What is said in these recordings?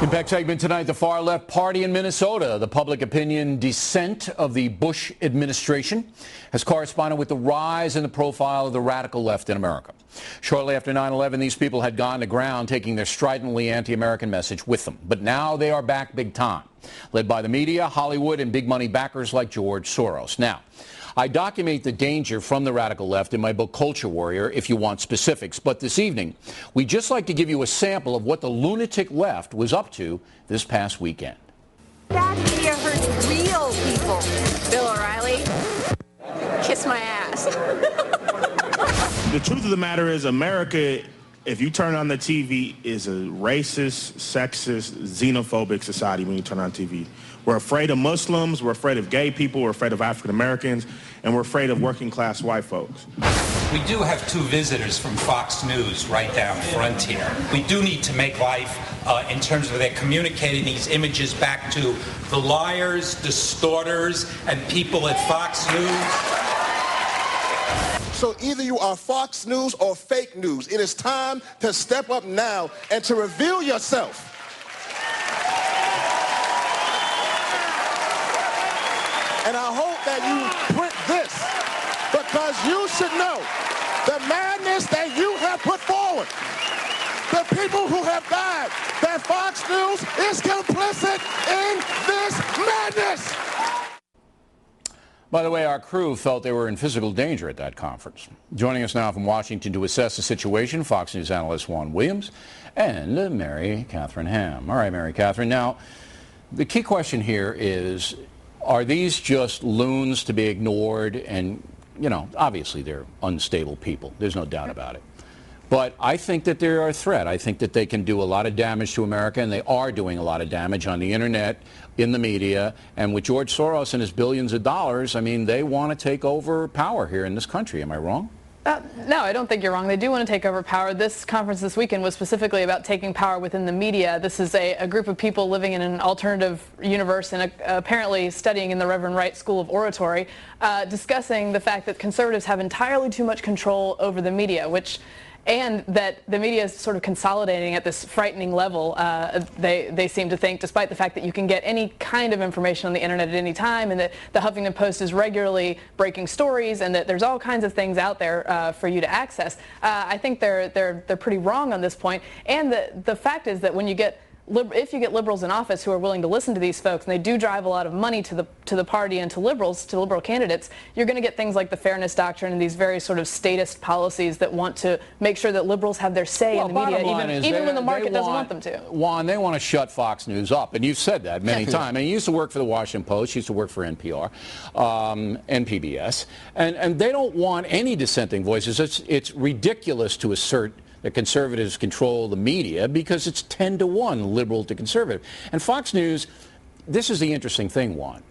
Impact segment tonight, the far left party in Minnesota. The public opinion descent of the Bush administration has corresponded with the rise in the profile of the radical left in America. Shortly after 9/11, these people had gone to ground, taking their stridently anti-American message with them. But now they are back big time, led by the media, Hollywood, and big money backers like George Soros. Now, I document the danger from the radical left in my book, Culture Warrior, if you want specifics. But this evening, we'd just like to give you a sample of what the lunatic left was up to this past weekend. Bad media hurts real people. Bill O'Reilly, kiss my ass. The truth of the matter is America, if you turn on the TV, is a racist, sexist, xenophobic society when you turn on TV. We're afraid of Muslims, we're afraid of gay people, we're afraid of African Americans, and we're afraid of working class white folks. We do have two visitors from Fox News right down front here. We do need to make life in terms of they're communicating these images back to the liars, distorters, and people at Fox News. So either you are Fox News or fake news. It is time to step up now and to reveal yourself. And I hope that you print this, because you should know the madness that you have put forward. The people who have died, that Fox News is complicit in this madness. By the way, our crew felt they were in physical danger at that conference. Joining us now from Washington to assess the situation, Fox News analyst Juan Williams and Mary Catherine Ham. All right, Mary Catherine. Now, the key question here is, are these just loons to be ignored? And, you know, obviously they're unstable people. There's no doubt about it. But I think that they're a threat. I think that they can do a lot of damage to America, and they are doing a lot of damage on the internet, in the media, and with George Soros and his billions of dollars. I mean, they want to take over power here in this country. Am I wrong? No, I don't think you're wrong. They do want to take over power. This conference this weekend was specifically about taking power within the media. This is a group of people living in an alternative universe and apparently studying in the Reverend Wright School of Oratory, discussing the fact that conservatives have entirely too much control over the media, and that the media is sort of consolidating at this frightening level, they seem to think, despite the fact that you can get any kind of information on the internet at any time, and that the Huffington Post is regularly breaking stories, and that there's all kinds of things out there for you to access. I think they're pretty wrong on this point. And the fact is that when you get if you get liberals in office who are willing to listen to these folks, and they do drive a lot of money to the party and to liberal candidates, you're going to get things like the fairness doctrine and these very sort of statist policies that want to make sure that liberals have their say in the media, even when the market doesn't want them to. Juan, they want to shut Fox News up, and you've said that many times. I mean, you used to work for the Washington Post, you used to work for NPR, and PBS, and they don't want any dissenting voices. It's ridiculous to assert that conservatives control the media, because it's 10-1 liberal to conservative. And Fox News, this is the interesting thing, Juan.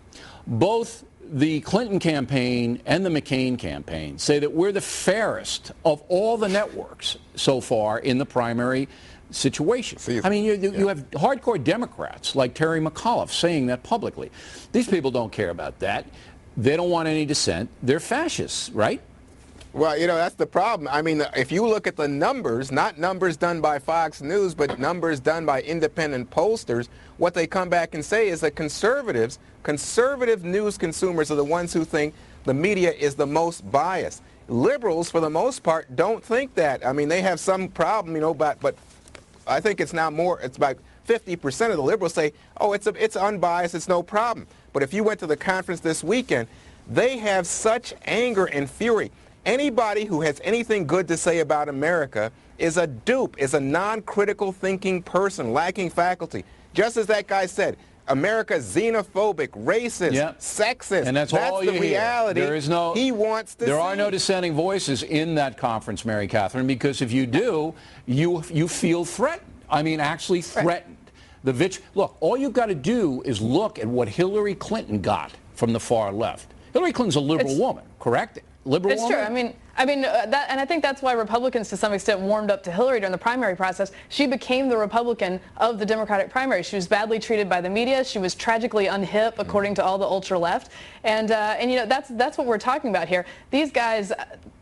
Both the Clinton campaign and the McCain campaign say that we're the fairest of all the networks so far in the primary situation. I mean, you have hardcore Democrats like Terry McAuliffe saying that publicly. These people don't care about that. They don't want any dissent. They're fascists, right? Well, you know, that's the problem. I mean, if you look at the numbers, not numbers done by Fox News, but numbers done by independent pollsters, what they come back and say is that conservative news consumers are the ones who think the media is the most biased. Liberals, for the most part, don't think that. I mean, they have some problem, you know, but I think it's now more, it's about 50% of the liberals say, oh, it's unbiased, it's no problem. But if you went to the conference this weekend, they have such anger and fury. Anybody who has anything good to say about America is a dupe, is a non-critical thinking person, lacking faculty. Just as that guy said, America's xenophobic, racist, sexist. And that's all the reality. There is no, he wants to There are no dissenting voices in that conference, Mary Catherine, because if you do, you feel threatened. I mean, actually threatened. Look, all you've got to do is look at what Hillary Clinton got from the far left. Hillary Clinton's a liberal woman, correct? Liberal woman? It's true. I mean, I mean, and I think that's why Republicans to some extent warmed up to Hillary during the primary process. She became the Republican of the Democratic primary. She was badly treated by the media. She was tragically unhip, according to all the ultra-left. And you know, that's what we're talking about here. These guys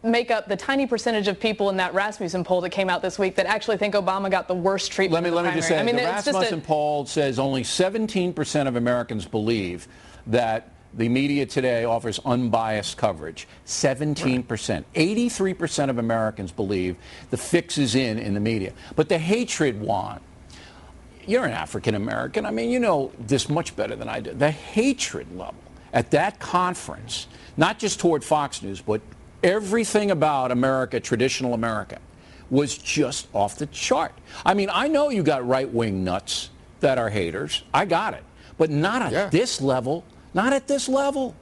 make up the tiny percentage of people in that Rasmussen poll that came out this week that actually think Obama got the worst treatment. Let me just say, I mean, the Rasmussen poll says only 17% of Americans believe that the media today offers unbiased coverage. 17%. 83% of Americans believe the fix is in the media. But the hatred, Juan, you're an African American. I mean, you know this much better than I do. The hatred level at that conference, not just toward Fox News, but everything about America, traditional America, was just off the chart. I mean, I know you got right-wing nuts that are haters. I got it. But not at this level. Not at this level.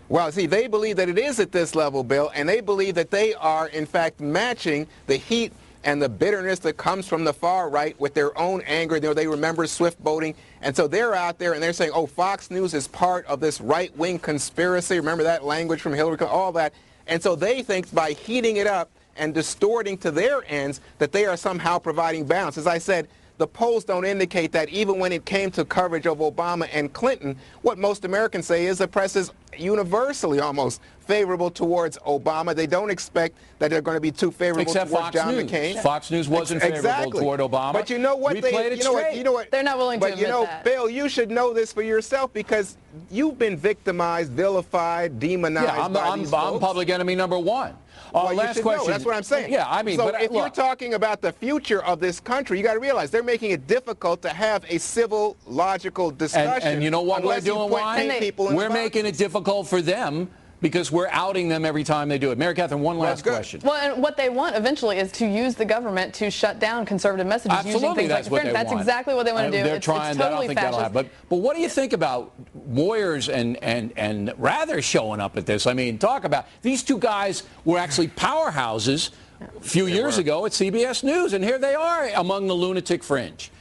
Well, see, they believe that it is at this level, Bill, and they believe that they are, in fact, matching the heat and the bitterness that comes from the far right with their own anger. You know, they remember swift boating, and so they're out there and they're saying, oh, Fox News is part of this right-wing conspiracy. Remember that language from Hillary Clinton, all that. And so they think by heating it up and distorting to their ends that they are somehow providing balance. As I said, the polls don't indicate that. Even when it came to coverage of Obama and Clinton, what most Americans say is the press is universally almost favorable towards Obama. They don't expect that they're going to be too favorable Except towards Fox John News. McCain. Fox News wasn't favorable toward Obama. But you know what? We played it straight. You know what? They're not willing to admit that. Bill, you should know this for yourself because you've been victimized, vilified, demonized by these folks. I'm public enemy number one. Well, last question. That's what I'm saying. Yeah, I mean, so but if you're talking about the future of this country, you got to realize they're making it difficult to have a civil, logical discussion. And you know what we're doing, Juan? We're making it difficult for them because we're outing them every time they do it. Mary Catherine, one last question. Well, and what they want eventually is to use the government to shut down conservative messages using things that's like what they That's want. exactly what they want to do. They're trying. It's totally I don't think that'll happen. But what do you think about Moyers and Rather showing up at this? I mean, talk about these two guys were actually powerhouses a few years ago at CBS News, and here they are among the lunatic fringe.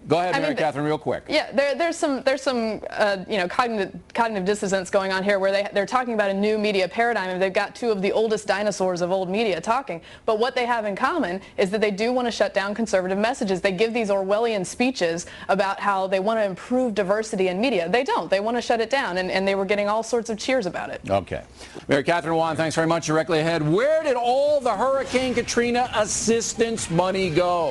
Go ahead, Mary Catherine, real quick. Yeah, there's some you know, cognitive dissonance going on here where they're talking about a new media paradigm, and they've got two of the oldest dinosaurs of old media talking. But what they have in common is that they do want to shut down conservative messages. They give these Orwellian speeches about how they want to improve diversity in media. They don't. They want to shut it down, and they were getting all sorts of cheers about it. Okay. Mary Catherine Juan, thanks very much. Directly ahead, where did all the Hurricane Katrina assistance money go?